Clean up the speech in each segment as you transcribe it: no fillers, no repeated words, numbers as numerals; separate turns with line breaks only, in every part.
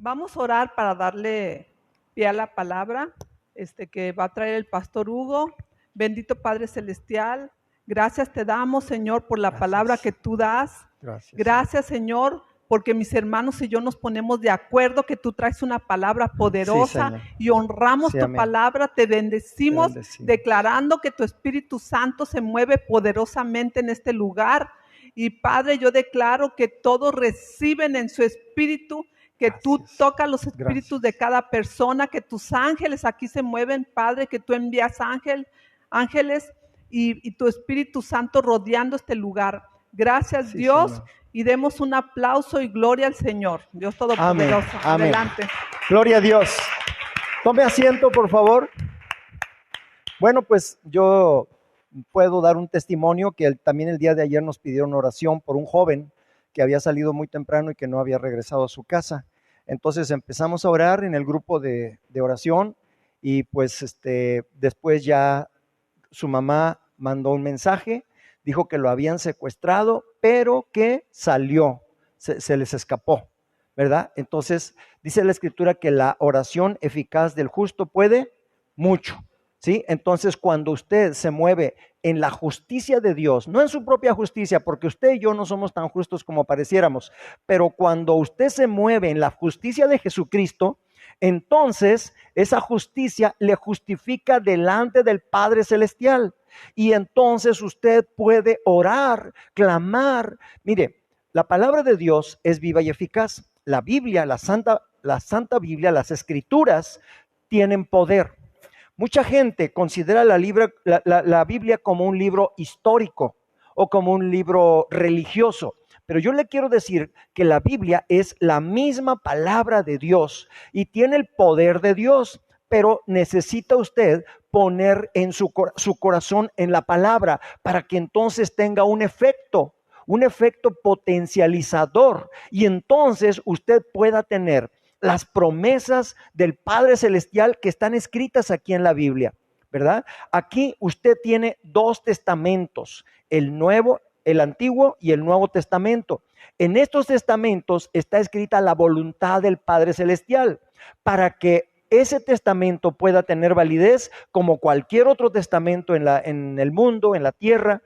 Vamos a orar para darle pie a la palabra que va a traer el pastor Hugo. Bendito Padre Celestial, gracias te damos, Señor, por la palabra que tú das. Gracias, Señor, porque mis hermanos y yo nos ponemos de acuerdo que tú traes una palabra poderosa y honramos tu palabra, te bendecimos, declarando que tu Espíritu Santo se mueve poderosamente en este lugar. Y Padre, yo declaro que todos reciben en su espíritu, que tú tocas los espíritus de cada persona, que tus ángeles aquí se mueven, Padre, que tú envías ángeles y tu Espíritu Santo rodeando este lugar. Gracias, Dios, Señor. Y demos un aplauso y gloria al Señor. Dios Todopoderoso.
Amén.
Adelante.
Gloria a Dios. Tome asiento, por favor. Bueno, pues yo puedo dar un testimonio que también el día de ayer nos pidieron oración por un joven que había salido muy temprano y que no había regresado a su casa. Entonces empezamos a orar en el grupo de oración y pues después ya su mamá mandó un mensaje, dijo que lo habían secuestrado, pero que salió, se les escapó, ¿verdad? Entonces dice la Escritura que la oración eficaz del justo puede mucho, ¿sí? Entonces cuando usted se mueve en la justicia de Dios, no en su propia justicia, porque usted y yo no somos tan justos como pareciéramos, pero cuando usted se mueve en la justicia de Jesucristo, entonces esa justicia le justifica delante del Padre Celestial. Y entonces usted puede orar, clamar. Mire, la palabra de Dios es viva y eficaz. La Biblia, la Santa Biblia, las Escrituras tienen poder. Mucha gente considera la Biblia como un libro histórico o como un libro religioso. Pero yo le quiero decir que la Biblia es la misma palabra de Dios y tiene el poder de Dios, pero necesita usted poner en su corazón en la palabra para que entonces tenga un efecto potencializador y entonces usted pueda tener las promesas del Padre Celestial que están escritas aquí en la Biblia, ¿verdad? Aquí usted tiene dos testamentos, el Antiguo y el Nuevo Testamento. En estos testamentos está escrita la voluntad del Padre Celestial para que ese testamento pueda tener validez como cualquier otro testamento en el mundo, en la tierra.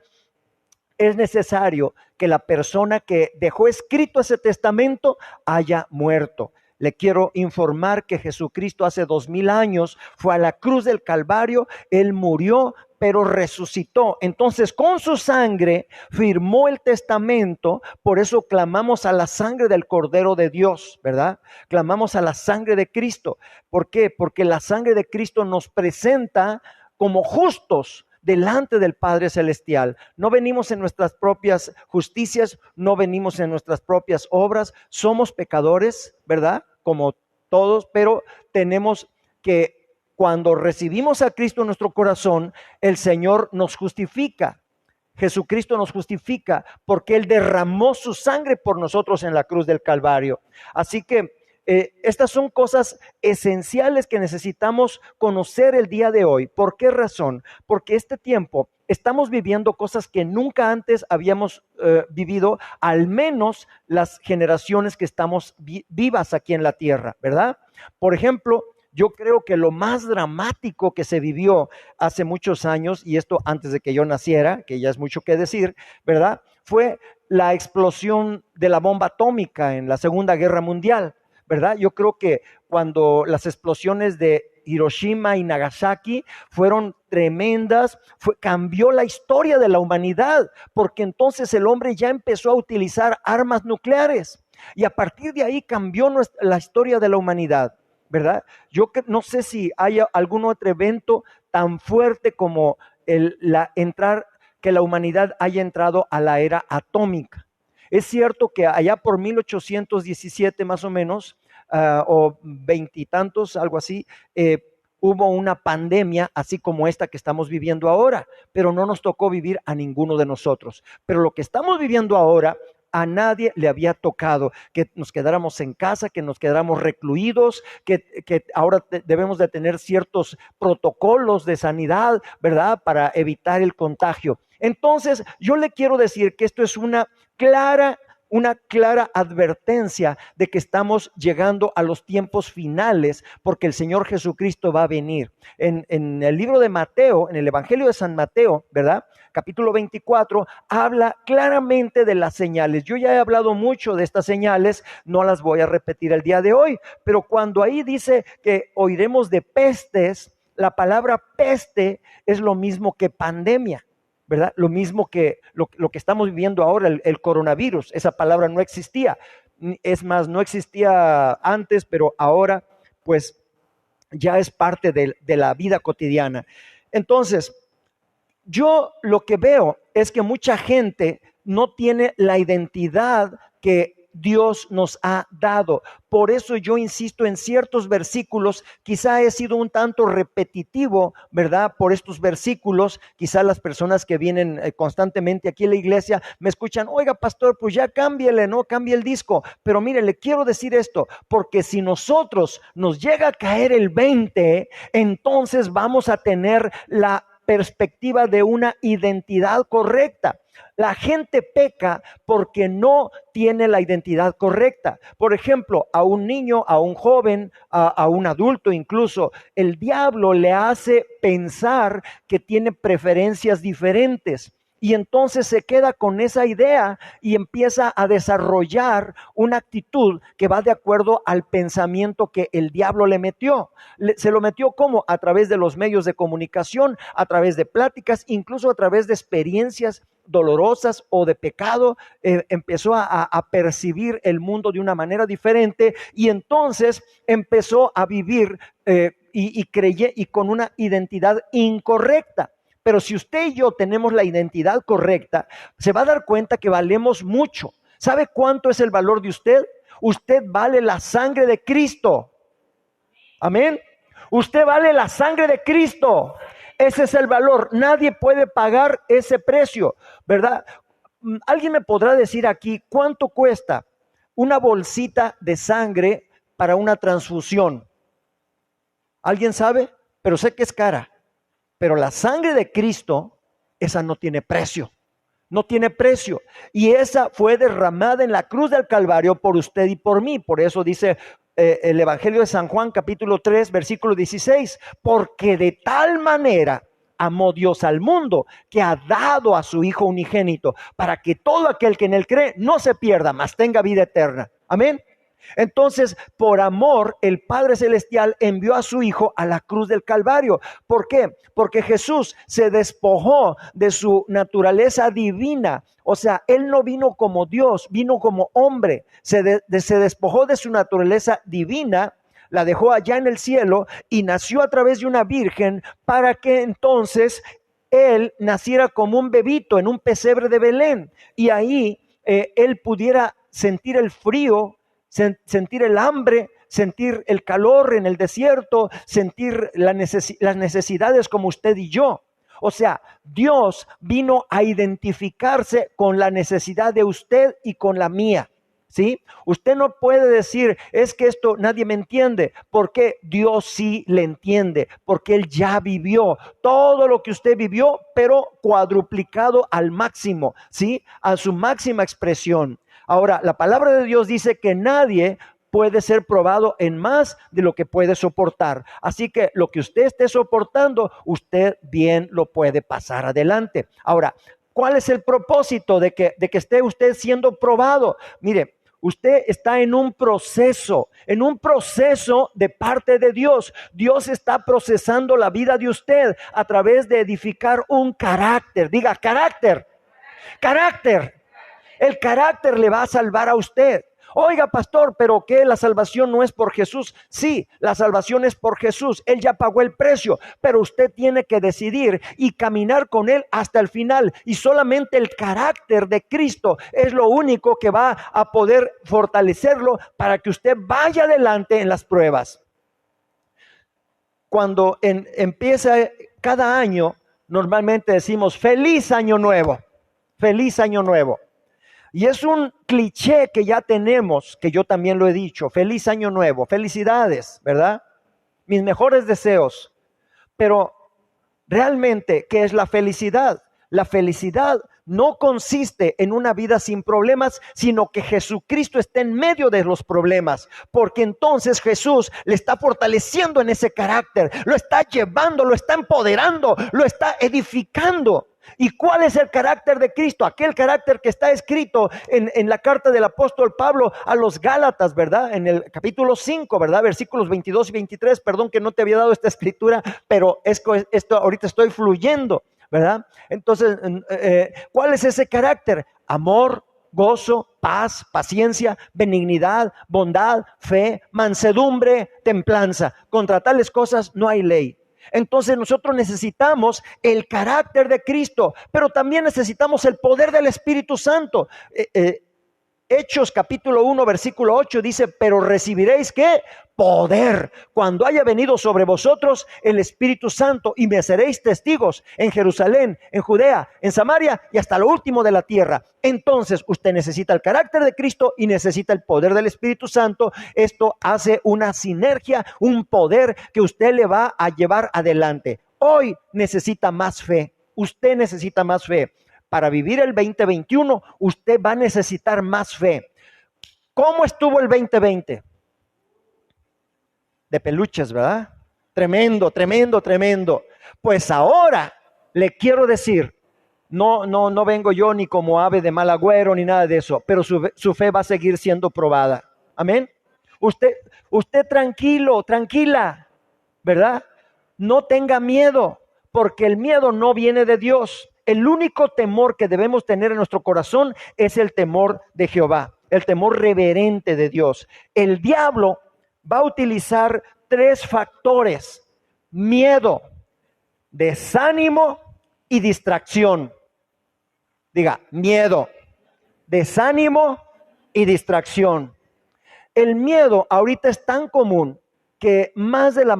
Es necesario que la persona que dejó escrito ese testamento haya muerto. Le quiero informar que Jesucristo hace 2000 años fue a la cruz del Calvario, Él murió, pero resucitó. Entonces con su sangre firmó el testamento, por eso clamamos a la sangre del Cordero de Dios, ¿verdad? Clamamos a la sangre de Cristo. ¿Por qué? Porque la sangre de Cristo nos presenta como justos delante del Padre Celestial. No venimos en nuestras propias justicias, no venimos en nuestras propias obras, somos pecadores, ¿verdad? Como todos, pero tenemos que, cuando recibimos a Cristo en nuestro corazón, el Señor nos justifica. Jesucristo nos justifica porque Él derramó su sangre por nosotros en la cruz del Calvario. Así que estas son cosas esenciales que necesitamos conocer el día de hoy. ¿Por qué razón? Porque este tiempo estamos viviendo cosas que nunca antes habíamos vivido, al menos las generaciones que estamos vivas aquí en la tierra, ¿verdad? Por ejemplo, yo creo que lo más dramático que se vivió hace muchos años, y esto antes de que yo naciera, que ya es mucho que decir, ¿verdad? Fue la explosión de la bomba atómica en la Segunda Guerra Mundial, ¿verdad? Yo creo que cuando las explosiones de Hiroshima y Nagasaki fueron tremendas, cambió la historia de la humanidad, porque entonces el hombre ya empezó a utilizar armas nucleares y a partir de ahí cambió la historia de la humanidad, ¿verdad? Yo no sé si hay algún otro evento tan fuerte como que la humanidad haya entrado a la era atómica. Es cierto que allá por 1817 más o menos, o veintitantos, algo así, hubo una pandemia así como esta que estamos viviendo ahora, pero no nos tocó vivir a ninguno de nosotros. Pero lo que estamos viviendo ahora, a nadie le había tocado, que nos quedáramos en casa, que nos quedáramos recluidos, que ahora debemos de tener ciertos protocolos de sanidad, ¿verdad? Para evitar el contagio. Entonces, yo le quiero decir que esto es una clara una clara advertencia de que estamos llegando a los tiempos finales porque el Señor Jesucristo va a venir. En el libro de Mateo, en el Evangelio de San Mateo, ¿verdad? Capítulo 24, habla claramente de las señales. Yo ya he hablado mucho de estas señales, no las voy a repetir el día de hoy, pero cuando ahí dice que oiremos de pestes, la palabra peste es lo mismo que pandemia, ¿verdad? Lo mismo que lo que estamos viviendo ahora, el coronavirus. Esa palabra no existía. Es más, no existía antes, pero ahora pues ya es parte de la vida cotidiana. Entonces, yo lo que veo es que mucha gente no tiene la identidad que Dios nos ha dado. Por eso yo insisto en ciertos versículos. Quizá he sido un tanto repetitivo, ¿verdad? Por estos versículos, quizá las personas que vienen constantemente aquí a la iglesia me escuchan: oiga, pastor, pues ya cámbiele, ¿no? Cambie el disco. Pero mire, le quiero decir esto, porque si nosotros nos llega a caer el 20, entonces vamos a tener la perspectiva de una identidad correcta. La gente peca porque no tiene la identidad correcta. Por ejemplo, a un niño, a un joven, a un adulto incluso, el diablo le hace pensar que tiene preferencias diferentes. Y entonces se queda con esa idea y empieza a desarrollar una actitud que va de acuerdo al pensamiento que el diablo le metió. Se lo metió ¿cómo? A través de los medios de comunicación, a través de pláticas, incluso a través de experiencias dolorosas o de pecado. Empezó a percibir el mundo de una manera diferente y entonces empezó a vivir y con una identidad incorrecta. Pero si usted y yo tenemos la identidad correcta, se va a dar cuenta que valemos mucho. ¿Sabe cuánto es el valor de usted? Usted vale la sangre de Cristo. Amén. Usted vale la sangre de Cristo. Ese es el valor. Nadie puede pagar ese precio, ¿verdad? ¿Alguien me podrá decir aquí cuánto cuesta una bolsita de sangre para una transfusión? ¿Alguien sabe? Pero sé que es cara. Pero la sangre de Cristo, esa no tiene precio. No tiene precio. Y esa fue derramada en la cruz del Calvario por usted y por mí. Por eso dice el Evangelio de San Juan, capítulo 3, versículo 16. Porque de tal manera amó Dios al mundo, que ha dado a su Hijo unigénito, para que todo aquel que en él cree no se pierda, mas tenga vida eterna. Amén. Entonces, por amor, el Padre Celestial envió a su Hijo a la cruz del Calvario. ¿Por qué? Porque Jesús se despojó de su naturaleza divina. O sea, Él no vino como Dios, vino como hombre. Se despojó de su naturaleza divina, la dejó allá en el cielo y nació a través de una virgen para que entonces Él naciera como un bebito en un pesebre de Belén. Y ahí Él pudiera sentir el frío, sentir el hambre, sentir el calor en el desierto, sentir las necesidades como usted y yo. O sea, Dios vino a identificarse con la necesidad de usted y con la mía. ¿Sí? Usted no puede decir, es que esto nadie me entiende, porque Dios sí le entiende, porque Él ya vivió todo lo que usted vivió, pero cuadruplicado al máximo, ¿sí? A su máxima expresión. Ahora, la palabra de Dios dice que nadie puede ser probado en más de lo que puede soportar. Así que lo que usted esté soportando, usted bien lo puede pasar adelante. Ahora, ¿cuál es el propósito de que esté usted siendo probado? Mire, usted está en un proceso de parte de Dios. Dios está procesando la vida de usted a través de edificar un carácter. Diga, carácter. Carácter. El carácter le va a salvar a usted. Oiga, pastor, ¿pero qué? ¿La salvación no es por Jesús? Sí, la salvación es por Jesús. Él ya pagó el precio, pero usted tiene que decidir y caminar con Él hasta el final. Y solamente el carácter de Cristo es lo único que va a poder fortalecerlo para que usted vaya adelante en las pruebas. Cuando empieza cada año, normalmente decimos, ¡feliz año nuevo! ¡Feliz año nuevo! Y es un cliché que ya tenemos, que yo también lo he dicho, feliz año nuevo, felicidades, ¿verdad? Mis mejores deseos. Pero realmente, ¿qué es la felicidad? La felicidad no consiste en una vida sin problemas, sino que Jesucristo está en medio de los problemas, porque entonces Jesús le está fortaleciendo en ese carácter, lo está llevando, lo está empoderando, lo está edificando. ¿Y cuál es el carácter de Cristo? Aquel carácter que está escrito en la carta del apóstol Pablo a los Gálatas, ¿verdad? En el capítulo 5, ¿verdad? Versículos 22 y 23, perdón que no te había dado esta escritura, pero esto ahorita estoy fluyendo, ¿verdad? Entonces, ¿cuál es ese carácter? Amor, gozo, paz, paciencia, benignidad, bondad, fe, mansedumbre, templanza. Contra tales cosas no hay ley. Entonces nosotros necesitamos el carácter de Cristo, pero también necesitamos el poder del Espíritu Santo. Hechos capítulo 1 versículo 8 dice, pero recibiréis ¿qué? Poder cuando haya venido sobre vosotros el Espíritu Santo, y me seréis testigos en Jerusalén, en Judea, en Samaria y hasta lo último de la tierra. Entonces usted necesita el carácter de Cristo y necesita el poder del Espíritu Santo. Esto hace una sinergia, un poder que usted le va a llevar adelante. Hoy necesita más fe, usted necesita más fe. Para vivir el 2021, usted va a necesitar más fe. ¿Cómo estuvo el 2020? De peluches, ¿verdad? Tremendo, tremendo, tremendo. Pues ahora le quiero decir, no vengo yo ni como ave de mal agüero ni nada de eso, pero su fe va a seguir siendo probada. Amén. Usted tranquilo, tranquila, ¿verdad? No tenga miedo, porque el miedo no viene de Dios. El único temor que debemos tener en nuestro corazón es el temor de Jehová, el temor reverente de Dios. El diablo va a utilizar 3 factores: miedo, desánimo y distracción. Diga, miedo, desánimo y distracción. El miedo ahorita es tan común que más de la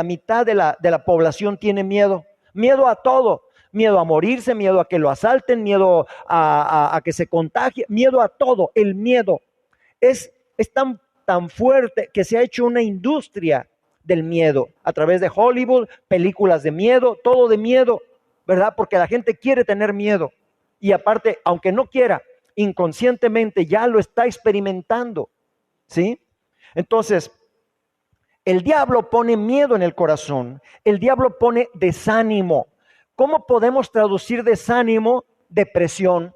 mitad de la población tiene miedo. Miedo a todo. Miedo a morirse, miedo a que lo asalten, miedo a que se contagie, miedo a todo. El miedo es tan fuerte que se ha hecho una industria del miedo a través de Hollywood, películas de miedo, todo de miedo, ¿verdad? Porque la gente quiere tener miedo y aparte, aunque no quiera, inconscientemente ya lo está experimentando, ¿sí? Entonces, el diablo pone miedo en el corazón, el diablo pone desánimo. ¿Cómo podemos traducir desánimo? Depresión.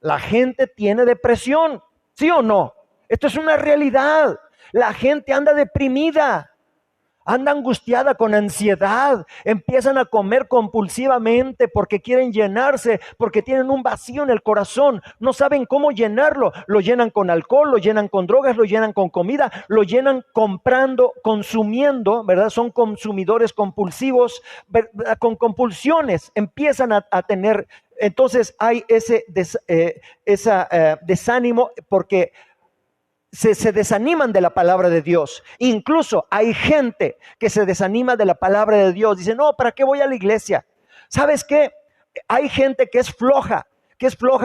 La gente tiene depresión, ¿sí o no? Esto es una realidad. La gente anda deprimida, anda angustiada, con ansiedad, empiezan a comer compulsivamente porque quieren llenarse, porque tienen un vacío en el corazón, no saben cómo llenarlo. Lo llenan con alcohol, lo llenan con drogas, lo llenan con comida, lo llenan comprando, consumiendo, ¿verdad? Son consumidores compulsivos, ¿verdad? Con compulsiones empiezan a tener. Entonces hay ese desánimo porque se desaniman de la palabra de Dios. Incluso hay gente que se desanima de la palabra de Dios. Dice, no, ¿para qué voy a la iglesia? ¿Sabes qué? Hay gente que es floja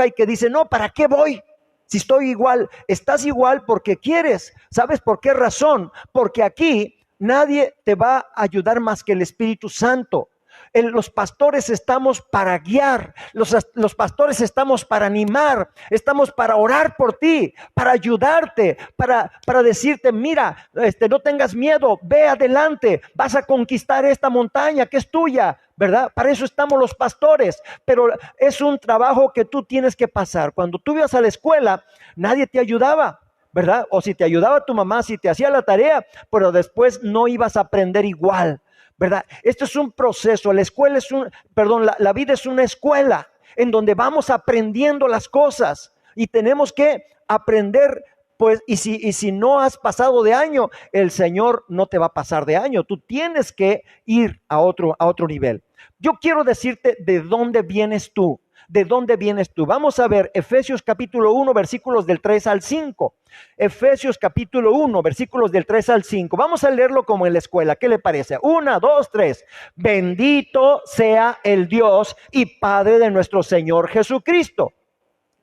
y que dice, no, ¿para qué voy? Si estoy igual. Estás igual porque quieres. ¿Sabes por qué razón? Porque aquí nadie te va a ayudar más que el Espíritu Santo. Los pastores estamos para guiar, los pastores estamos para animar, estamos para orar por ti, para ayudarte, para decirte, mira, no tengas miedo, ve adelante, vas a conquistar esta montaña que es tuya, ¿verdad? Para eso estamos los pastores, pero es un trabajo que tú tienes que pasar. Cuando tú ibas a la escuela, nadie te ayudaba, ¿verdad? O si te ayudaba tu mamá, si te hacía la tarea, pero después no ibas a aprender igual, ¿verdad? Esto es un proceso. La vida es una escuela en donde vamos aprendiendo las cosas y tenemos que aprender, pues, y si no has pasado de año, el Señor no te va a pasar de año. Tú tienes que ir a otro nivel. Yo quiero decirte de dónde vienes tú. ¿De dónde vienes tú? Vamos a ver Efesios capítulo 1, versículos del 3 al 5. Efesios capítulo 1, versículos del 3 al 5. Vamos a leerlo como en la escuela. ¿Qué le parece? 1, 2, 3. Bendito sea el Dios y Padre de nuestro Señor Jesucristo,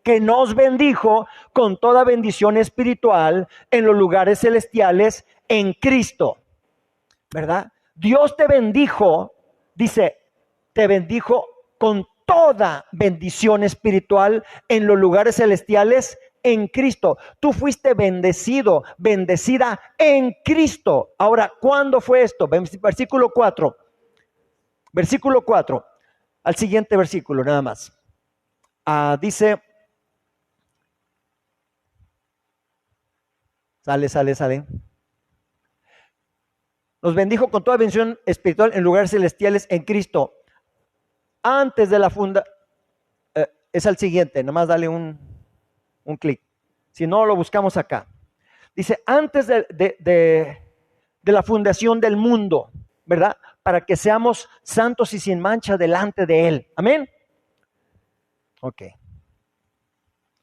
que nos bendijo con toda bendición espiritual en los lugares celestiales en Cristo. ¿Verdad? Dios te bendijo, dice, te bendijo con toda bendición espiritual en los lugares celestiales en Cristo. Tú fuiste bendecido, bendecida en Cristo. Ahora, ¿cuándo fue esto? Versículo 4. Versículo 4. Al siguiente versículo, nada más. Dice, sale. Nos bendijo con toda bendición espiritual en lugares celestiales en Cristo. Antes de la es al siguiente, nomás dale un clic. Si no, lo buscamos acá. Dice, antes de la fundación del mundo, ¿verdad? Para que seamos santos y sin mancha delante de Él. Amén. Ok.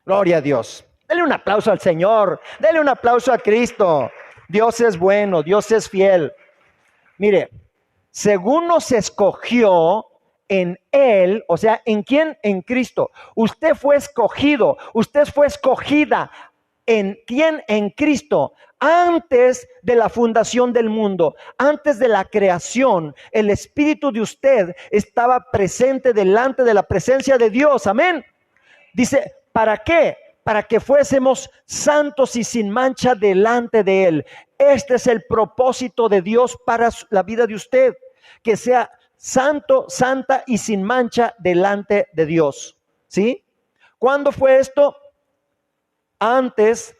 Gloria a Dios. Dele un aplauso al Señor. Dele un aplauso a Cristo. Dios es bueno, Dios es fiel. Mire, según nos escogió en Él, o sea, ¿en quién? En Cristo. Usted fue escogido, usted fue escogida. ¿En quién? En Cristo. Antes de la fundación del mundo, antes de la creación, el Espíritu de usted estaba presente delante de la presencia de Dios. Amén. Dice, ¿para qué? Para que fuésemos santos y sin mancha delante de Él. Este es el propósito de Dios para la vida de usted, que sea santo, santa y sin mancha delante de Dios. ¿Sí? ¿Cuándo fue esto? Antes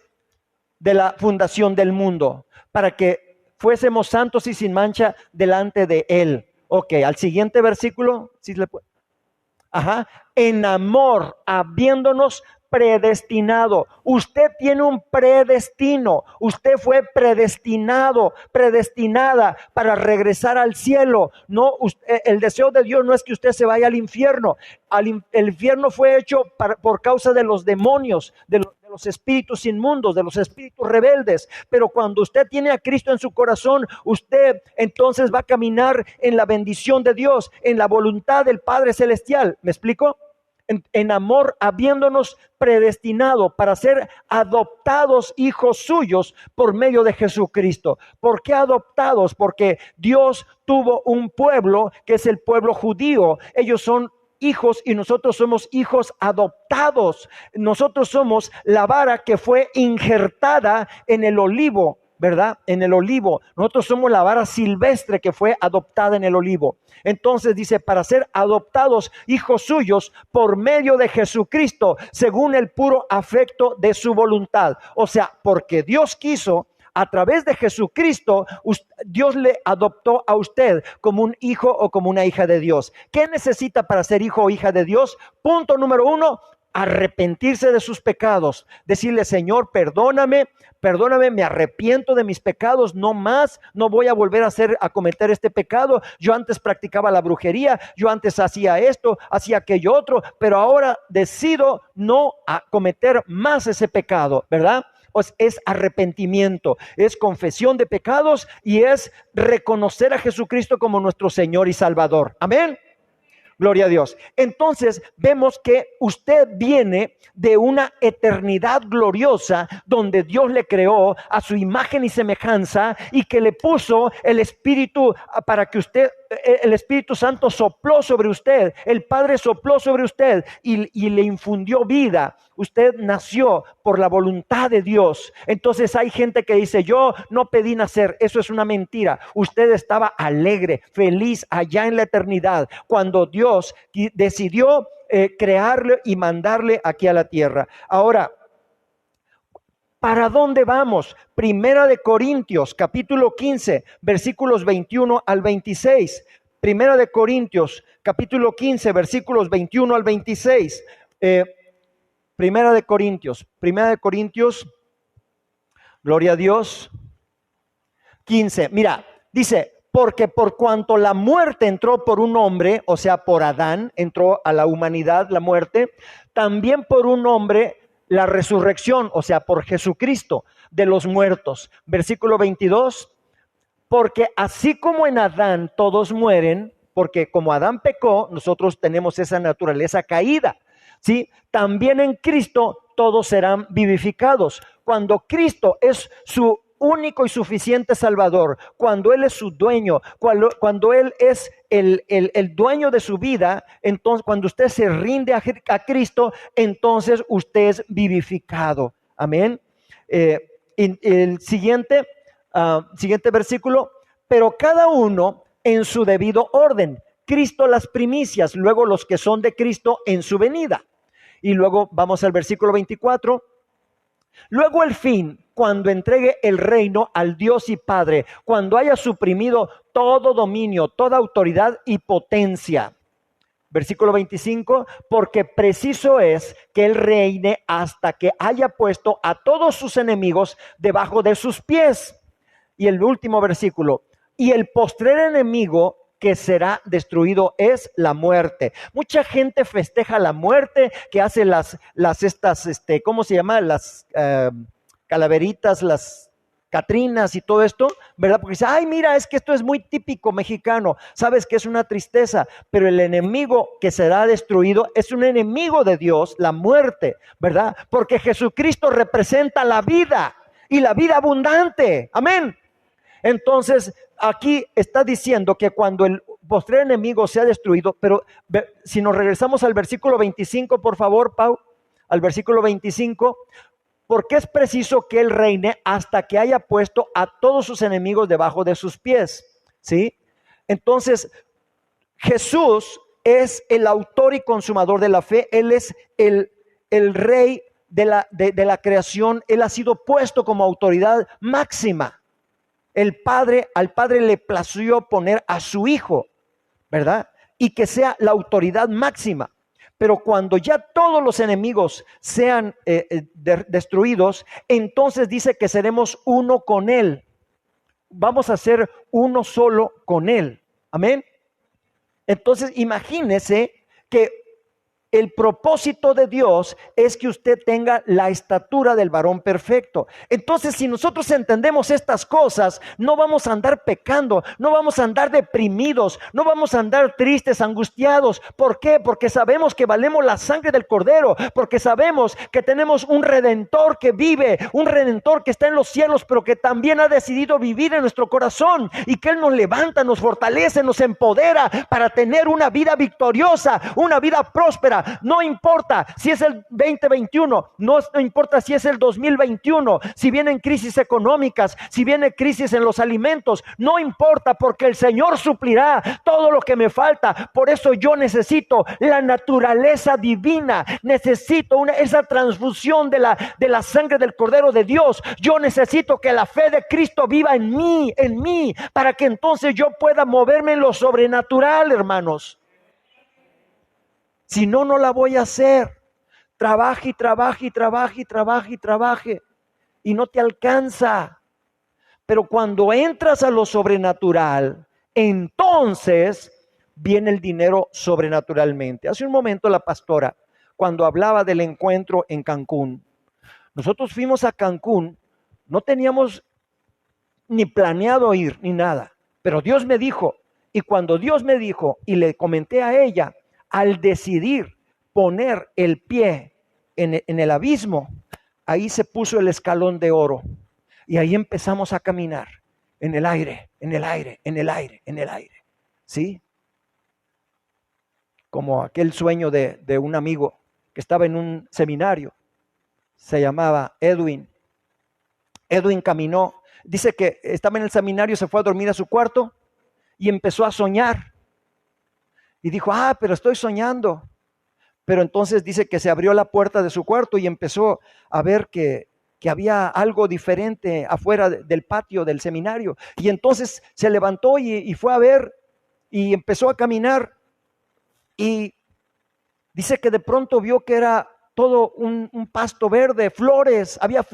de la fundación del mundo, para que fuésemos santos y sin mancha delante de Él. Ok, al siguiente versículo, ¿sí le puede? En amor, habiéndonos predestinado. Usted tiene un predestino. Usted fue predestinado, predestinada para regresar al cielo. No, el deseo de Dios no es que usted se vaya al infierno. El infierno fue hecho por causa de los demonios, de los espíritus inmundos, de los espíritus rebeldes. Pero cuando usted tiene a Cristo en su corazón, usted entonces va a caminar en la bendición de Dios, en la voluntad del Padre Celestial. ¿Me explico? En amor, habiéndonos predestinado para ser adoptados hijos suyos por medio de Jesucristo. ¿Por qué adoptados? Porque Dios tuvo un pueblo que es el pueblo judío. Ellos son hijos y nosotros somos hijos adoptados. Nosotros somos la vara que fue injertada en el olivo, ¿verdad? En el olivo. Nosotros somos la vara silvestre que fue adoptada en el olivo. Entonces dice, para ser adoptados hijos suyos por medio de Jesucristo, según el puro afecto de su voluntad. O sea, porque Dios quiso, a través de Jesucristo, Dios le adoptó a usted como un hijo o como una hija de Dios. ¿Qué necesita para ser hijo o hija de Dios? Punto número 1, arrepentirse de sus pecados. Decirle, Señor, perdóname, me arrepiento de mis pecados, no más, no voy a volver a cometer este pecado. Yo antes practicaba la brujería, yo antes hacía esto, hacía aquello otro, pero ahora decido no cometer más ese pecado, ¿verdad? Pues es arrepentimiento, es confesión de pecados y es reconocer a Jesucristo como nuestro Señor y Salvador. Amén. Gloria a Dios. Entonces vemos que usted viene de una eternidad gloriosa donde Dios le creó a su imagen y semejanza y que le puso el Espíritu para que el Espíritu Santo sopló sobre usted, el Padre sopló sobre usted y le infundió vida. Usted nació por la voluntad de Dios. Entonces hay gente que dice, yo no pedí nacer. Eso es una mentira. Usted estaba alegre, feliz allá en la eternidad cuando Dios decidió crearle y mandarle aquí a la tierra. Ahora, ¿para dónde vamos? Primera de Corintios, capítulo 15, versículos 21 al 26. Primera de Corintios, capítulo 15, versículos 21 al 26. Primera de Corintios, gloria a Dios, 15. Mira, dice, porque por cuanto la muerte entró por un hombre, o sea, por Adán, entró a la humanidad la muerte, también por un hombre la resurrección, o sea, por Jesucristo de los muertos. Versículo 22, porque así como en Adán todos mueren, porque como Adán pecó, nosotros tenemos esa naturaleza caída. ¿Sí? También en Cristo todos serán vivificados. Cuando Cristo es su único y suficiente Salvador, cuando Él es su dueño, cuando Él es el dueño de su vida, entonces cuando usted se rinde a Cristo, entonces usted es vivificado. Amén. Y el siguiente versículo, pero cada uno en su debido orden. Cristo las primicias, luego los que son de Cristo en su venida. Y luego vamos al versículo 24. Luego el fin, cuando entregue el reino al Dios y Padre, cuando haya suprimido todo dominio, toda autoridad y potencia. Versículo 25, porque preciso es que Él reine hasta que haya puesto a todos sus enemigos debajo de sus pies. Y el último versículo, y el postrer enemigo que será destruido es la muerte. Mucha gente festeja la muerte, que hace estas, ¿cómo se llama? Las calaveritas, las catrinas y todo esto, ¿verdad? Porque dice, ay, mira, es que esto es muy típico mexicano. Sabes que es una tristeza, pero el enemigo que será destruido es un enemigo de Dios, la muerte, ¿verdad? Porque Jesucristo representa la vida y la vida abundante. Amén. Entonces, aquí está diciendo que cuando el postrer enemigo sea destruido, pero si nos regresamos al versículo 25, por favor, Pau, al versículo 25, porque es preciso que Él reine hasta que haya puesto a todos sus enemigos debajo de sus pies, ¿sí? Entonces, Jesús es el autor y consumador de la fe. Él es el rey de la creación. Él ha sido puesto como autoridad máxima. Al Padre le plació poner a su Hijo, ¿verdad? Y que sea la autoridad máxima. Pero cuando ya todos los enemigos sean destruidos, entonces dice que seremos uno con Él. Vamos a ser uno solo con Él. Amén. Entonces imagínese que el propósito de Dios es que usted tenga la estatura del varón perfecto. Entonces, si nosotros entendemos estas cosas, no vamos a andar pecando, no vamos a andar deprimidos, no vamos a andar tristes, angustiados. ¿Por qué? Porque sabemos que valemos la sangre del Cordero, porque sabemos que tenemos un Redentor que vive, un Redentor que está en los cielos, pero que también ha decidido vivir en nuestro corazón, y que Él nos levanta, nos fortalece, nos empodera para tener una vida victoriosa, una vida próspera. No importa si es el 2021, no importa si es el 2021, si vienen crisis económicas, si viene crisis en los alimentos, no importa, porque el Señor suplirá todo lo que me falta. Por eso yo necesito la naturaleza divina, necesito esa transfusión de la sangre del Cordero de Dios. Yo necesito que la fe de Cristo viva en mí, para que entonces yo pueda moverme en lo sobrenatural, hermanos. Si no, no la voy a hacer. Trabaje y trabaje y trabaje y trabaje y trabaje, y no te alcanza. Pero cuando entras a lo sobrenatural, entonces viene el dinero sobrenaturalmente. Hace un momento la pastora, cuando hablaba del encuentro en Cancún, nosotros fuimos a Cancún, no teníamos ni planeado ir ni nada, pero Dios me dijo, y cuando Dios me dijo y le comenté a ella, al decidir poner el pie en el abismo, ahí se puso el escalón de oro, y ahí empezamos a caminar en el aire, en el aire, en el aire, en el aire, ¿sí? Como aquel sueño de un amigo que estaba en un seminario, se llamaba Edwin. Edwin caminó, dice que estaba en el seminario, se fue a dormir a su cuarto y empezó a soñar. Y dijo, pero estoy soñando. Pero entonces dice que se abrió la puerta de su cuarto y empezó a ver que había algo diferente afuera del patio del seminario. Y entonces se levantó y fue a ver y empezó a caminar. Y dice que de pronto vio que era todo un pasto verde, flores, había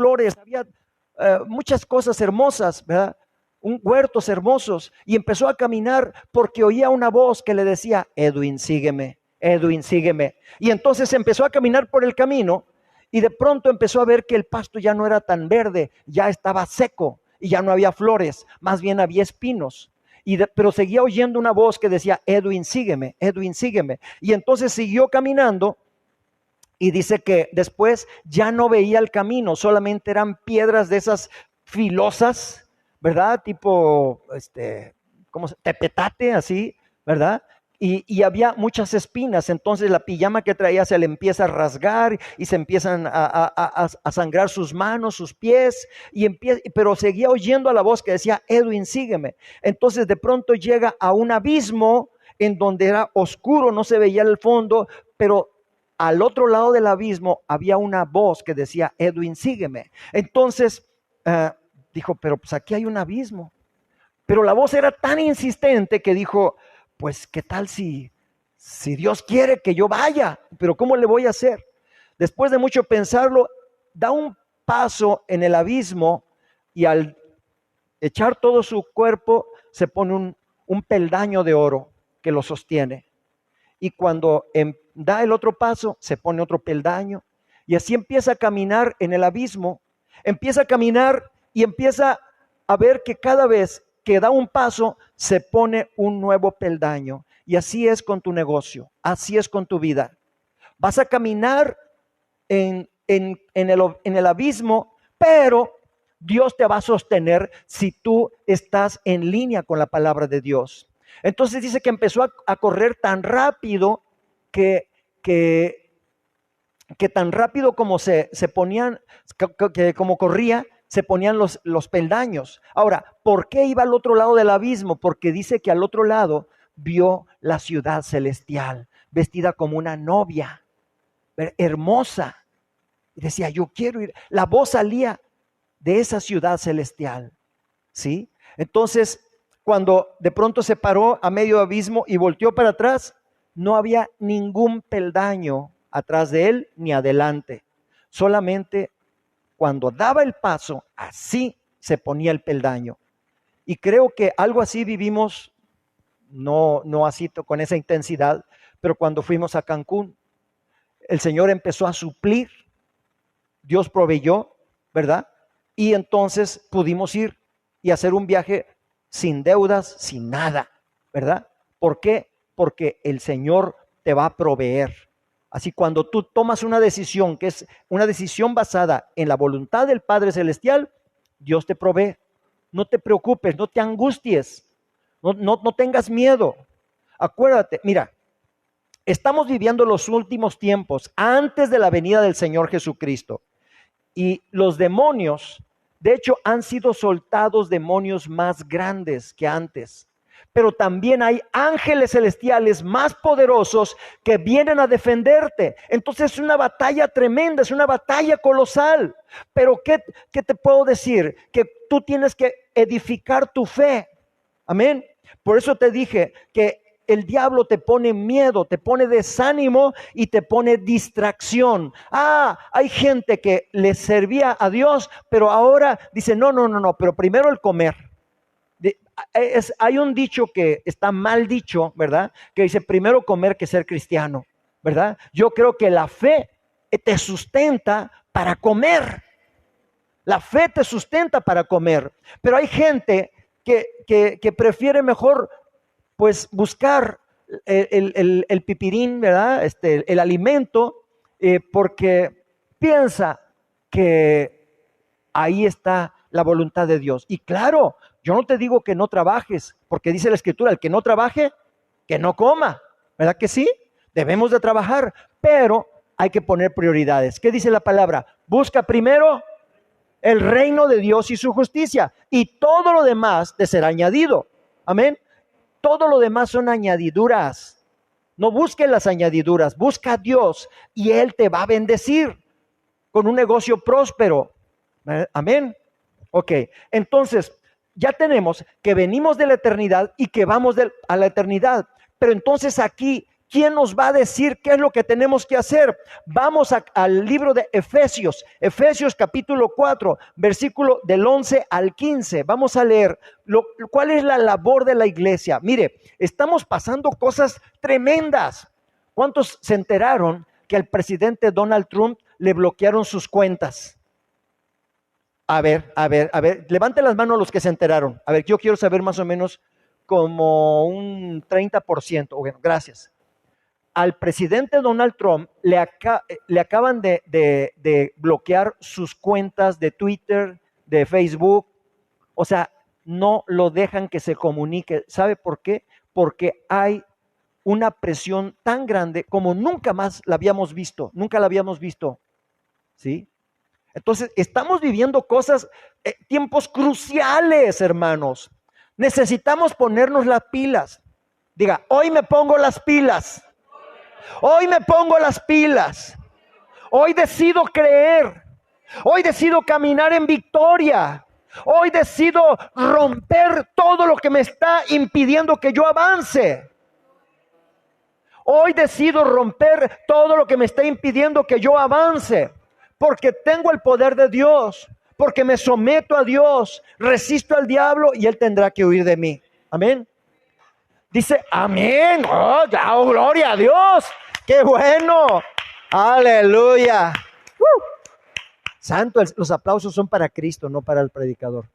muchas cosas hermosas, ¿verdad? Huertos hermosos, y empezó a caminar porque oía una voz que le decía, Edwin, sígueme, Edwin, sígueme. Y entonces empezó a caminar por el camino y de pronto empezó a ver que el pasto ya no era tan verde, ya estaba seco y ya no había flores, más bien había espinos. Pero seguía oyendo una voz que decía, Edwin, sígueme, Edwin, sígueme. Y entonces siguió caminando. Y dice que después ya no veía el camino, solamente eran piedras de esas filosas, ¿verdad? Tipo, tepetate, así, ¿verdad? Y había muchas espinas, entonces la pijama que traía se le empieza a rasgar y se empiezan a sangrar sus manos, sus pies, pero seguía oyendo a la voz que decía, Edwin, sígueme. Entonces de pronto llega a un abismo en donde era oscuro, no se veía el fondo, pero al otro lado del abismo había una voz que decía, Edwin, sígueme. Entonces dijo, pero pues aquí hay un abismo. Pero la voz era tan insistente que dijo, pues qué tal si Dios quiere que yo vaya, pero ¿cómo le voy a hacer? Después de mucho pensarlo, da un paso en el abismo y al echar todo su cuerpo se pone un peldaño de oro que lo sostiene. Y cuando da el otro paso, se pone otro peldaño. Y así empieza a caminar en el abismo. Empieza a caminar y empieza a ver que cada vez que da un paso, se pone un nuevo peldaño. Y así es con tu negocio. Así es con tu vida. Vas a caminar en el abismo, pero Dios te va a sostener si tú estás en línea con la palabra de Dios. Entonces dice que empezó a correr tan rápido que tan rápido como se ponían, como corría, se ponían los peldaños. Ahora, ¿por qué iba al otro lado del abismo? Porque dice que al otro lado vio la ciudad celestial, vestida como una novia, hermosa. Y decía, yo quiero ir. La voz salía de esa ciudad celestial, ¿sí? Entonces, cuando de pronto se paró a medio abismo y volteó para atrás, no había ningún peldaño atrás de él ni adelante. Solamente cuando daba el paso, así se ponía el peldaño. Y creo que algo así vivimos, no así con esa intensidad, pero cuando fuimos a Cancún, el Señor empezó a suplir, Dios proveyó, ¿verdad? Y entonces pudimos ir y hacer un viaje sin deudas, sin nada, ¿verdad? ¿Por qué? Porque el Señor te va a proveer. Así cuando tú tomas una decisión que es una decisión basada en la voluntad del Padre Celestial, Dios te provee. No te preocupes, no te angusties, no tengas miedo. Acuérdate, mira, estamos viviendo los últimos tiempos antes de la venida del Señor Jesucristo. Y los demonios, de hecho, han sido soltados demonios más grandes que antes. Pero también hay ángeles celestiales más poderosos que vienen a defenderte. Entonces es una batalla tremenda, es una batalla colosal. Pero ¿qué te puedo decir? Que tú tienes que edificar tu fe. Amén. Por eso te dije que el diablo te pone miedo, te pone desánimo y te pone distracción. Hay gente que le servía a Dios, pero ahora dice, no, pero primero el comer. Hay un dicho que está mal dicho, ¿verdad? Que dice, primero comer que ser cristiano, ¿verdad? Yo creo que la fe te sustenta para comer. La fe te sustenta para comer. Pero hay gente que prefiere mejor pues buscar el pipirín, ¿verdad? El alimento, porque piensa que ahí está la voluntad de Dios. Y claro, yo no te digo que no trabajes, porque dice la Escritura, el que no trabaje, que no coma, ¿verdad que sí? Debemos de trabajar, pero hay que poner prioridades. ¿Qué dice la palabra? Busca primero el reino de Dios y su justicia, y todo lo demás te será añadido. Amén. Todo lo demás son añadiduras. No busques las añadiduras, busca a Dios y Él te va a bendecir con un negocio próspero. Amén. Ok, entonces ya tenemos que venimos de la eternidad y que vamos a la eternidad. Pero entonces aquí, ¿quién nos va a decir qué es lo que tenemos que hacer? Vamos al libro de Efesios, Efesios capítulo 4, versículo del 11 al 15. Vamos a leer cuál es la labor de la iglesia. Mire, estamos pasando cosas tremendas. ¿Cuántos se enteraron que al presidente Donald Trump le bloquearon sus cuentas? A ver, levanten las manos los que se enteraron. A ver, yo quiero saber más o menos como un 30%. Bueno, gracias. Al presidente Donald Trump le acaban de bloquear sus cuentas de Twitter, de Facebook. O sea, no lo dejan que se comunique. ¿Sabe por qué? Porque hay una presión tan grande como nunca más la habíamos visto, nunca la habíamos visto, ¿sí? Entonces, estamos viviendo cosas, tiempos cruciales, hermanos. Necesitamos ponernos las pilas. Diga, hoy me pongo las pilas. Hoy me pongo las pilas. Hoy decido creer. Hoy decido caminar en victoria. Hoy decido romper todo lo que me está impidiendo que yo avance. Hoy decido romper todo lo que me está impidiendo que yo avance. Porque tengo el poder de Dios. Porque me someto a Dios. Resisto al diablo y Él tendrá que huir de mí. Amén. Dice, amén. Oh, gloria a Dios. ¡Qué bueno! ¡Aleluya! Santo, los aplausos son para Cristo, no para el predicador.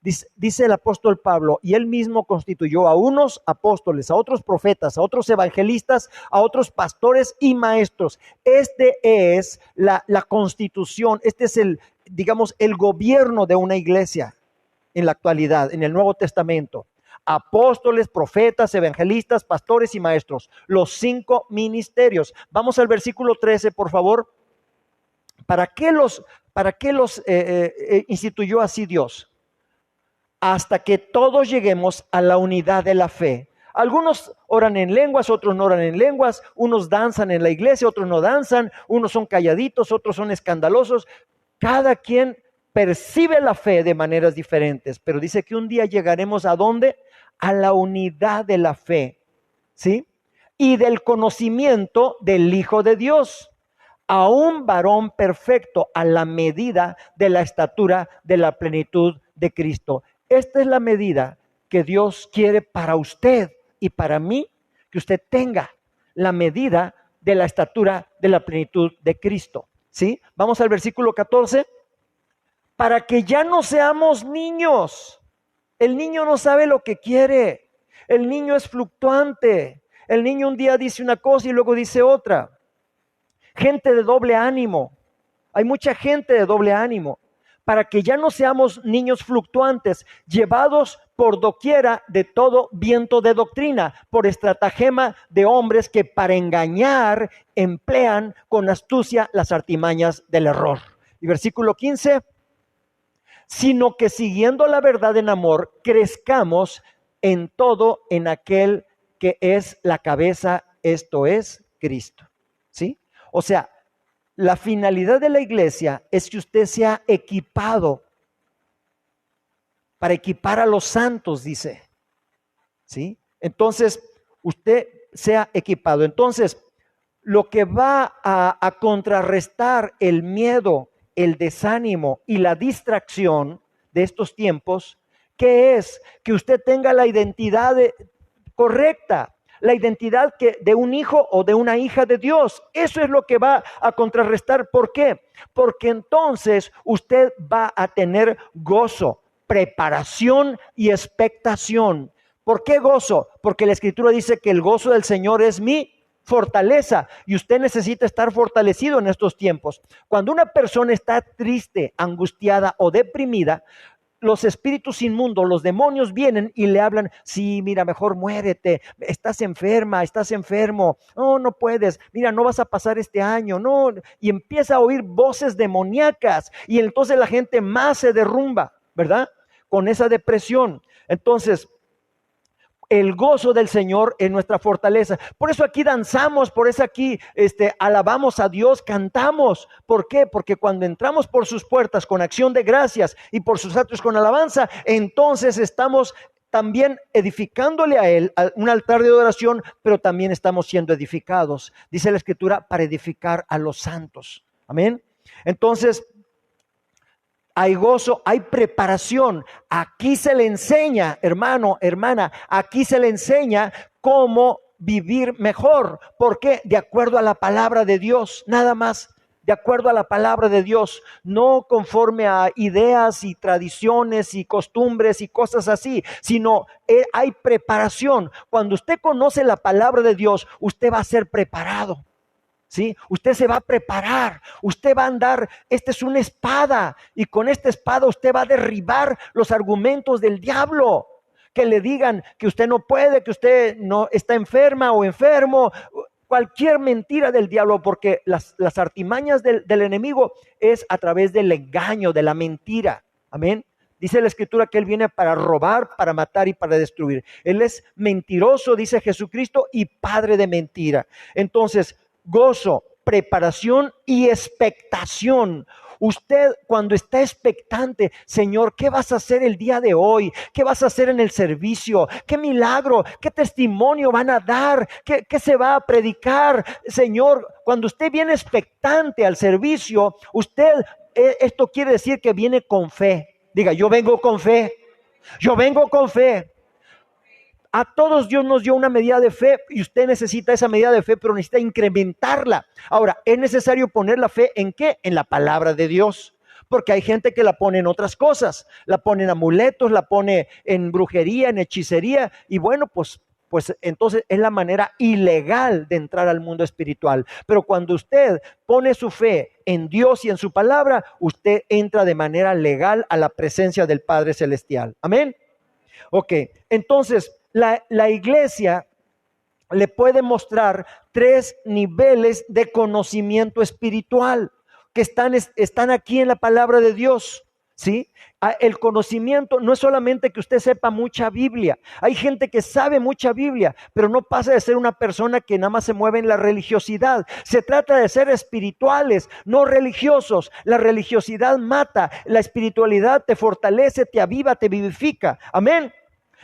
Dice el apóstol Pablo, y él mismo constituyó a unos apóstoles, a otros profetas, a otros evangelistas, a otros pastores y maestros. Este es la constitución, este es el gobierno de una iglesia en la actualidad, en el Nuevo Testamento. Apóstoles, profetas, evangelistas, pastores y maestros. Los 5 ministerios. Vamos al versículo 13, por favor. ¿Para qué los instituyó así Dios? Hasta que todos lleguemos a la unidad de la fe. Algunos oran en lenguas, otros no oran en lenguas. Unos danzan en la iglesia, otros no danzan. Unos son calladitos, otros son escandalosos. Cada quien percibe la fe de maneras diferentes. Pero dice que un día llegaremos ¿a dónde? A la unidad de la fe, ¿sí? Y del conocimiento del Hijo de Dios, a un varón perfecto, a la medida de la estatura de la plenitud de Cristo. Esta es la medida que Dios quiere para usted y para mí, que usted tenga la medida de la estatura de la plenitud de Cristo, ¿sí? Vamos al versículo 14. Para que ya no seamos niños. El niño no sabe lo que quiere. El niño es fluctuante. El niño un día dice una cosa y luego dice otra. Gente de doble ánimo. Hay mucha gente de doble ánimo. Para que ya no seamos niños fluctuantes, llevados por doquiera de todo viento de doctrina, por estratagema de hombres que para engañar emplean con astucia las artimañas del error. Y versículo 15. Sino que siguiendo la verdad en amor, crezcamos en todo en aquel que es la cabeza, esto es Cristo. ¿Sí? O sea, la finalidad de la iglesia es que usted sea equipado para equipar a los santos, dice. ¿Sí? Entonces, usted sea equipado. Entonces, lo que va a contrarrestar el miedo, el desánimo y la distracción de estos tiempos, ¿qué es? Que usted tenga la identidad correcta, la identidad de un hijo o de una hija de Dios. Eso es lo que va a contrarrestar. ¿Por qué? Porque entonces usted va a tener gozo, preparación y expectación. ¿Por qué gozo? Porque la Escritura dice que el gozo del Señor es mi fortaleza, y usted necesita estar fortalecido en estos tiempos. Cuando una persona está triste, angustiada o deprimida, los espíritus inmundos, los demonios vienen y le hablan, sí, mira, mejor muérete, estás enferma, estás enfermo, no puedes, mira, no vas a pasar este año, no, y empieza a oír voces demoníacas, y entonces la gente más se derrumba, ¿verdad? Con esa depresión. Entonces, el gozo del Señor es nuestra fortaleza. Por eso aquí danzamos, por eso aquí alabamos a Dios, cantamos. ¿Por qué? Porque cuando entramos por sus puertas con acción de gracias y por sus atrios con alabanza, entonces estamos también edificándole a Él un altar de adoración, pero también estamos siendo edificados. Dice la Escritura, para edificar a los santos. Amén. Entonces, hay gozo, hay preparación. Aquí se le enseña, hermano, hermana, aquí se le enseña cómo vivir mejor. ¿Por qué? De acuerdo a la palabra de Dios, nada más. De acuerdo a la palabra de Dios, no conforme a ideas y tradiciones y costumbres y cosas así, sino hay preparación. Cuando usted conoce la palabra de Dios, usted va a ser preparado. ¿sí? Usted se va a preparar, usted va a andar, esta es una espada y con esta espada usted va a derribar los argumentos del diablo. Que le digan que usted no puede, que usted no está enferma o enfermo, cualquier mentira del diablo, porque las artimañas del enemigo es a través del engaño, de la mentira. Amén. Dice la Escritura que Él viene para robar, para matar y para destruir. Él es mentiroso, dice Jesucristo, y padre de mentira. Entonces, gozo, preparación y expectación. Usted cuando está expectante, Señor, ¿qué vas a hacer el día de hoy? ¿Qué vas a hacer en el servicio? ¿Qué milagro? ¿Qué testimonio van a dar? ¿Qué se va a predicar? Señor, cuando usted viene expectante al servicio, esto quiere decir que viene con fe. Diga, yo vengo con fe. Yo vengo con fe. A todos Dios nos dio una medida de fe y usted necesita esa medida de fe, pero necesita incrementarla. Ahora, es necesario poner la fe ¿en qué? En la palabra de Dios. Porque hay gente que la pone en otras cosas. La pone en amuletos, la pone en brujería, en hechicería. Y bueno, pues entonces es la manera ilegal de entrar al mundo espiritual. Pero cuando usted pone su fe en Dios y en su palabra, usted entra de manera legal a la presencia del Padre Celestial. Amén. Ok, entonces la iglesia le puede mostrar 3 niveles de conocimiento espiritual que están aquí en la palabra de Dios, ¿sí? El conocimiento no es solamente que usted sepa mucha Biblia. Hay gente que sabe mucha Biblia, pero no pasa de ser una persona que nada más se mueve en la religiosidad. Se trata de ser espirituales, no religiosos. La religiosidad mata, la espiritualidad te fortalece, te aviva, te vivifica. Amén.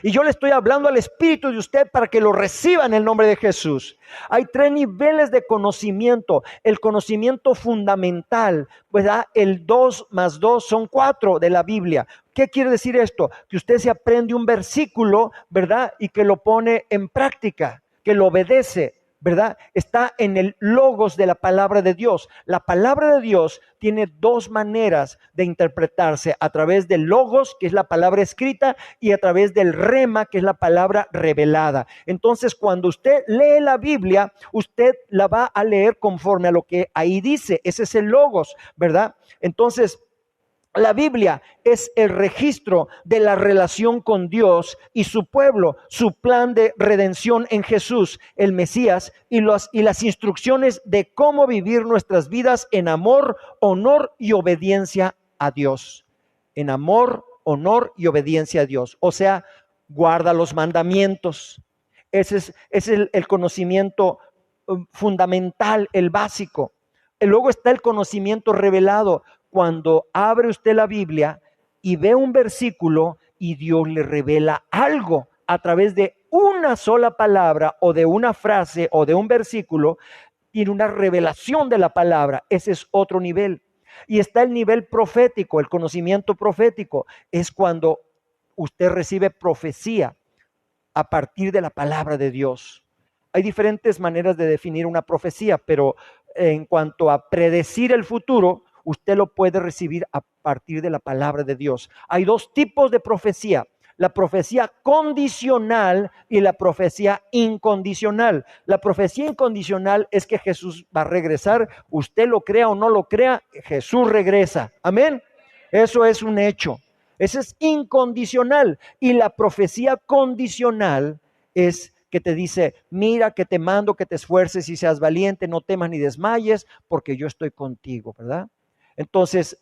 Y yo le estoy hablando al espíritu de usted para que lo reciba en el nombre de Jesús. Hay 3 niveles de conocimiento. El conocimiento fundamental, ¿verdad? El 2 más 2 son 4 de la Biblia. ¿Qué quiere decir esto? Que usted se aprende un versículo, ¿verdad? Y que lo pone en práctica, que lo obedece, ¿verdad? Está en el logos de la palabra de Dios. La palabra de Dios tiene 2 maneras de interpretarse: a través del logos, que es la palabra escrita, y a través del rema, que es la palabra revelada. Entonces, cuando usted lee la Biblia, usted la va a leer conforme a lo que ahí dice. Ese es el logos, ¿verdad? Entonces, la Biblia es el registro de la relación con Dios y su pueblo, su plan de redención en Jesús, el Mesías, y las instrucciones de cómo vivir nuestras vidas en amor, honor y obediencia a Dios. En amor, honor y obediencia a Dios. O sea, guarda los mandamientos. Ese es el conocimiento fundamental, el básico. Y luego está el conocimiento revelado. Cuando abre usted la Biblia y ve un versículo y Dios le revela algo a través de una sola palabra o de una frase o de un versículo, tiene una revelación de la palabra. Ese es otro nivel. Y está el nivel profético, el conocimiento profético. Es cuando usted recibe profecía a partir de la palabra de Dios. Hay diferentes maneras de definir una profecía, pero en cuanto a predecir el futuro, usted lo puede recibir a partir de la palabra de Dios. Hay 2 tipos de profecía: la profecía condicional y la profecía incondicional. La profecía incondicional es que Jesús va a regresar. Usted lo crea o no lo crea, Jesús regresa. Amén. Eso es un hecho. Ese es incondicional. Y la profecía condicional es que te dice: mira que te mando que te esfuerces y seas valiente, no temas ni desmayes, porque yo estoy contigo, ¿verdad? Entonces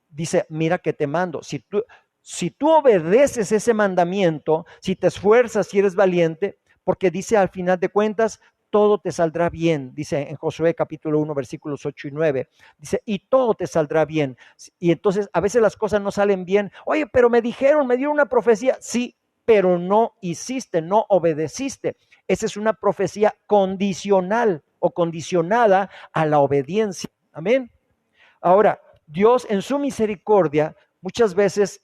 dice: mira que te mando. Si tú obedeces ese mandamiento, si te esfuerzas, si eres valiente, porque dice al final de cuentas, todo te saldrá bien. Dice en Josué capítulo 1, versículos 8 y 9. Dice, y todo te saldrá bien. Y entonces a veces las cosas no salen bien. Oye, pero me dieron una profecía. Sí, pero no hiciste, no obedeciste. Esa es una profecía condicional o condicionada a la obediencia. Amén. Ahora, Dios en su misericordia,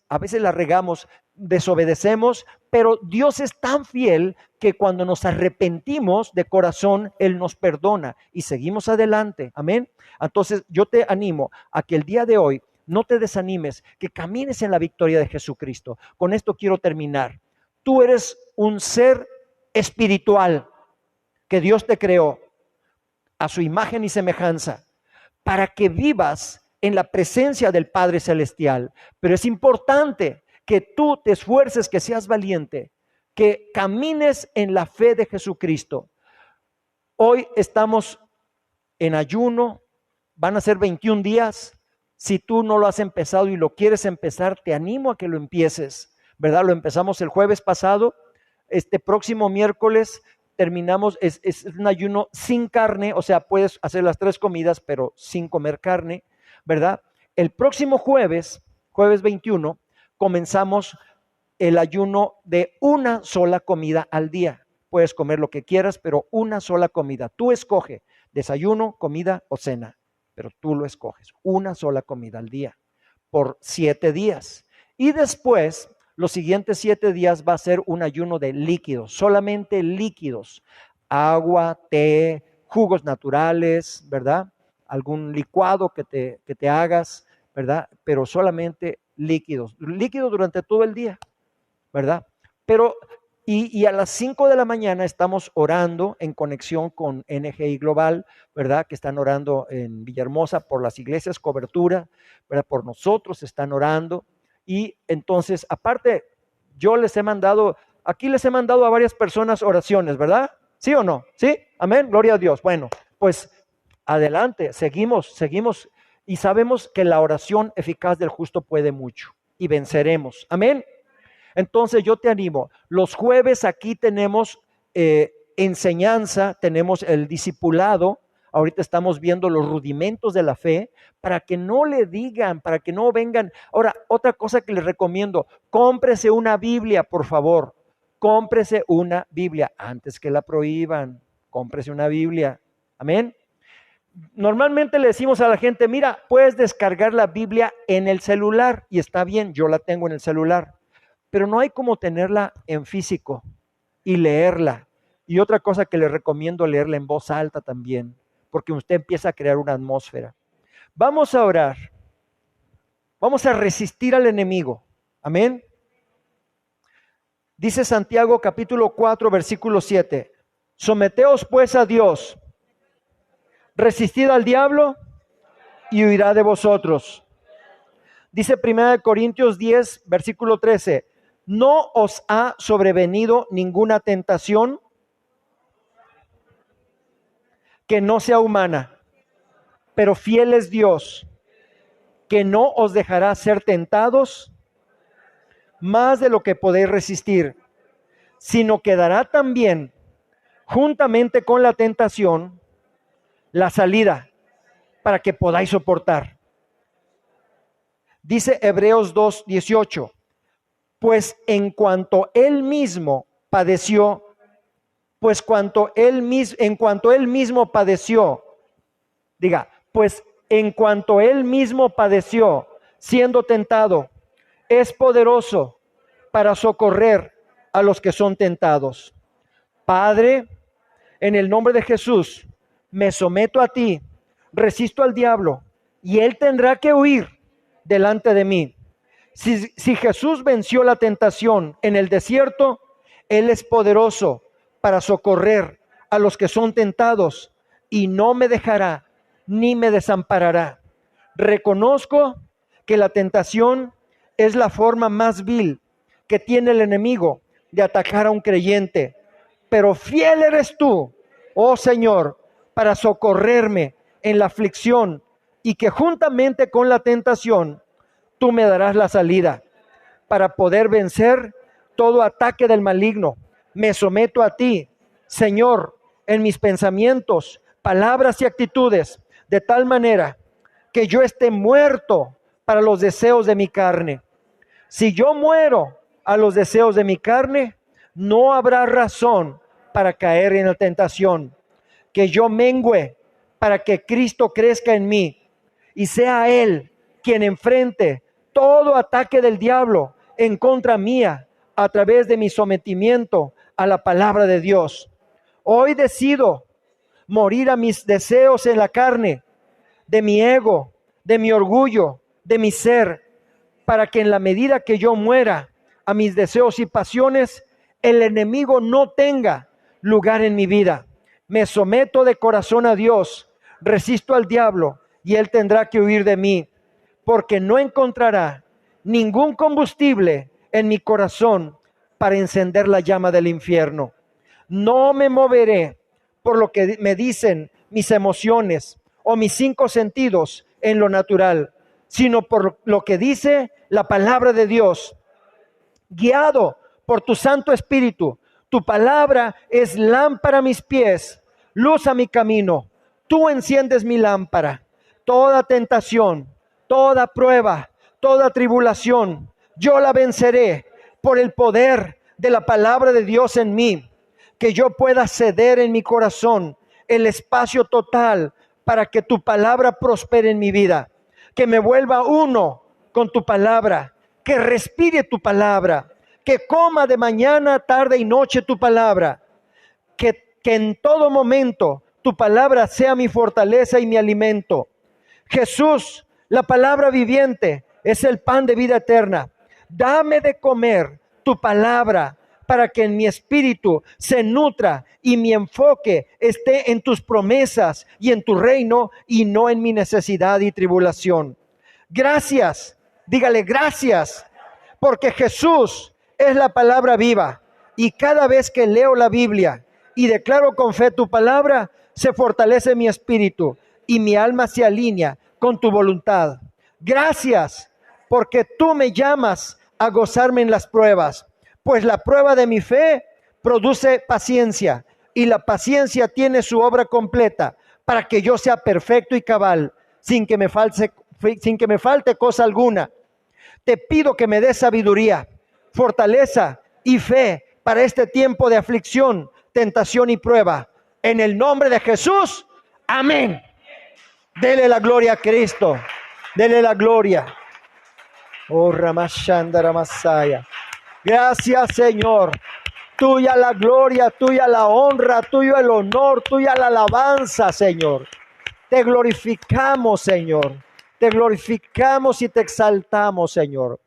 a veces la regamos, desobedecemos, pero Dios es tan fiel que cuando nos arrepentimos de corazón, Él nos perdona y seguimos adelante. Amén. Entonces, yo te animo a que el día de hoy no te desanimes, que camines en la victoria de Jesucristo. Con esto quiero terminar. Tú eres un ser espiritual que Dios te creó. a su imagen y semejanza, para que vivas en la presencia del Padre Celestial. Pero es importante que tú te esfuerces, que seas valiente, que camines en la fe de Jesucristo. Hoy estamos en ayuno, van a ser 21 días. Si tú no lo has empezado y lo quieres empezar, te animo a que lo empieces, ¿verdad? Lo empezamos el jueves pasado. Este próximo miércoles terminamos, es un ayuno sin carne, o sea, puedes hacer las 3 comidas, pero sin comer carne, ¿verdad? El próximo jueves, jueves 21, comenzamos el ayuno de una sola comida al día. Puedes comer lo que quieras, pero una sola comida. Tú escoge desayuno, comida o cena, pero tú lo escoges. Una sola comida al día por 7 días. Y después, los siguientes 7 días va a ser un ayuno de líquidos, solamente líquidos. Agua, té, jugos naturales, ¿verdad? Algún licuado que te hagas, ¿verdad? Pero solamente líquidos. Líquidos durante todo el día, ¿verdad? Pero, y a las 5 de la mañana estamos orando en conexión con NGI Global, ¿verdad? Que están orando en Villahermosa por las iglesias, cobertura, ¿verdad? Por nosotros están orando. Y entonces, aparte, yo les he mandado a varias personas oraciones, ¿verdad? ¿Sí o no? ¿Sí? Amén, gloria a Dios. Bueno, pues adelante, seguimos y sabemos que la oración eficaz del justo puede mucho y venceremos. Amén. Entonces yo te animo, los jueves aquí tenemos enseñanza, tenemos el discipulado, ahorita estamos viendo los rudimentos de la fe, para que no le digan, para que no vengan. Ahora, otra cosa que les recomiendo, cómprese una Biblia, por favor, cómprese una Biblia, antes que la prohíban, cómprese una Biblia, amén. Normalmente le decimos a la gente, mira, puedes descargar la Biblia en el celular, y está bien, yo la tengo en el celular, pero no hay como tenerla en físico y leerla. Y otra cosa que les recomiendo, leerla en voz alta también, porque usted empieza a crear una atmósfera. Vamos a orar, vamos a resistir al enemigo, amén. Dice Santiago capítulo 4 versículo 7, someteos pues a Dios, resistid al diablo y huirá de vosotros. Dice 1 Corintios 10 versículo 13, ¿no os ha sobrevenido ninguna tentación que no sea humana? Pero fiel es Dios, que no os dejará ser tentados más de lo que podéis resistir, sino que dará también, juntamente con la tentación, la salida para que podáis soportar. Dice Hebreos 2:18, pues en cuanto él mismo padeció, diga, pues en cuanto él mismo padeció, siendo tentado, es poderoso para socorrer a los que son tentados. Padre, en el nombre de Jesús, me someto a ti, resisto al diablo, y él tendrá que huir delante de mí. Si Jesús venció la tentación en el desierto, él es poderoso para socorrer a los que son tentados, y no me dejará ni me desamparará. Reconozco que la tentación es la forma más vil que tiene el enemigo de atacar a un creyente, pero fiel eres tú, oh Señor, para socorrerme en la aflicción, y que juntamente con la tentación tú me darás la salida para poder vencer todo ataque del maligno. Me someto a ti, Señor, en mis pensamientos, palabras y actitudes, de tal manera que yo esté muerto para los deseos de mi carne. Si yo muero a los deseos de mi carne, no habrá razón para caer en la tentación. Que yo mengüe para que Cristo crezca en mí y sea Él quien enfrente todo ataque del diablo en contra mía a través de mi sometimiento a la palabra de Dios. Hoy decido morir a mis deseos en la carne, de mi ego, de mi orgullo, de mi ser, para que en la medida que yo muera a mis deseos y pasiones, el enemigo no tenga lugar en mi vida. Me someto de corazón a Dios, resisto al diablo y él tendrá que huir de mí, porque no encontrará ningún combustible en mi corazón para encender la llama del infierno. No me moveré por lo que me dicen mis emociones o mis 5 sentidos en lo natural, sino por lo que dice la palabra de Dios. Guiado por tu Santo Espíritu, tu palabra es lámpara a mis pies, luz a mi camino. Tú enciendes mi lámpara. Toda tentación, toda prueba, toda tribulación, yo la venceré por el poder de la palabra de Dios en mí. Que yo pueda ceder en mi corazón el espacio total para que tu palabra prospere en mi vida. Que me vuelva uno con tu palabra, que respire tu palabra, que coma de mañana, tarde y noche tu palabra, que en todo momento tu palabra sea mi fortaleza y mi alimento. Jesús, la palabra viviente, es el pan de vida eterna. Dame de comer tu palabra para que en mi espíritu se nutra y mi enfoque esté en tus promesas y en tu reino y no en mi necesidad y tribulación. Gracias, dígale gracias, porque Jesús es la palabra viva y cada vez que leo la Biblia y declaro con fe tu palabra, se fortalece mi espíritu y mi alma se alinea con tu voluntad. Gracias, porque tú me llamas a gozarme en las pruebas, pues la prueba de mi fe produce paciencia y la paciencia tiene su obra completa para que yo sea perfecto y cabal, sin que me falte cosa alguna. Te pido que me des sabiduría, fortaleza y fe para este tiempo de aflicción, tentación y prueba. En el nombre de Jesús, amén. Dele la gloria a Cristo. Dele la gloria. Oh, Ramashandara Masaya. Gracias, Señor. Tuya la gloria, tuya la honra, tuyo el honor, tuya la alabanza, Señor. Te glorificamos, Señor. Te glorificamos y te exaltamos, Señor.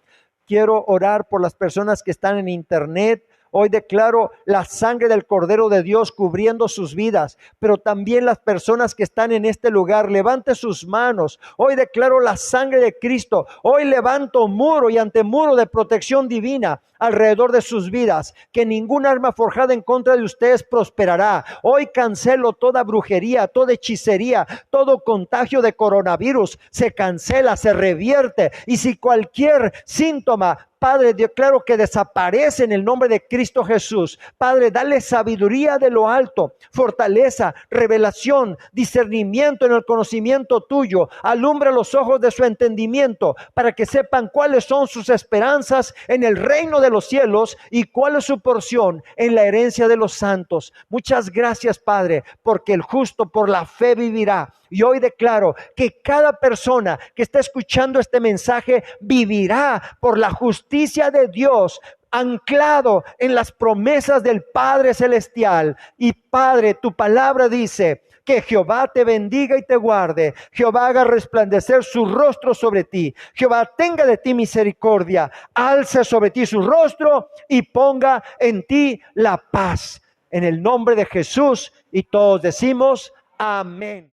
Quiero orar por las personas que están en internet. Hoy declaro la sangre del Cordero de Dios cubriendo sus vidas, pero también las personas que están en este lugar. Levante sus manos. Hoy declaro la sangre de Cristo. Hoy levanto muro y antemuro de protección divina alrededor de sus vidas. Que ningún arma forjada en contra de ustedes prosperará. Hoy cancelo toda brujería, toda hechicería, todo contagio de coronavirus. Se cancela, se revierte. Y si cualquier síntoma, Padre, declaro que desaparece en el nombre de Cristo Jesús. Padre, dale sabiduría de lo alto, fortaleza, revelación, discernimiento en el conocimiento tuyo. Alumbra los ojos de su entendimiento para que sepan cuáles son sus esperanzas en el reino de los cielos y cuál es su porción en la herencia de los santos. Muchas gracias, Padre, porque el justo por la fe vivirá. Y hoy declaro que cada persona que está escuchando este mensaje vivirá por la justicia de Dios, anclado en las promesas del Padre Celestial. Y Padre, tu palabra dice que Jehová te bendiga y te guarde. Jehová haga resplandecer su rostro sobre ti. Jehová tenga de ti misericordia. Alce sobre ti su rostro y ponga en ti la paz. En el nombre de Jesús, y todos decimos amén.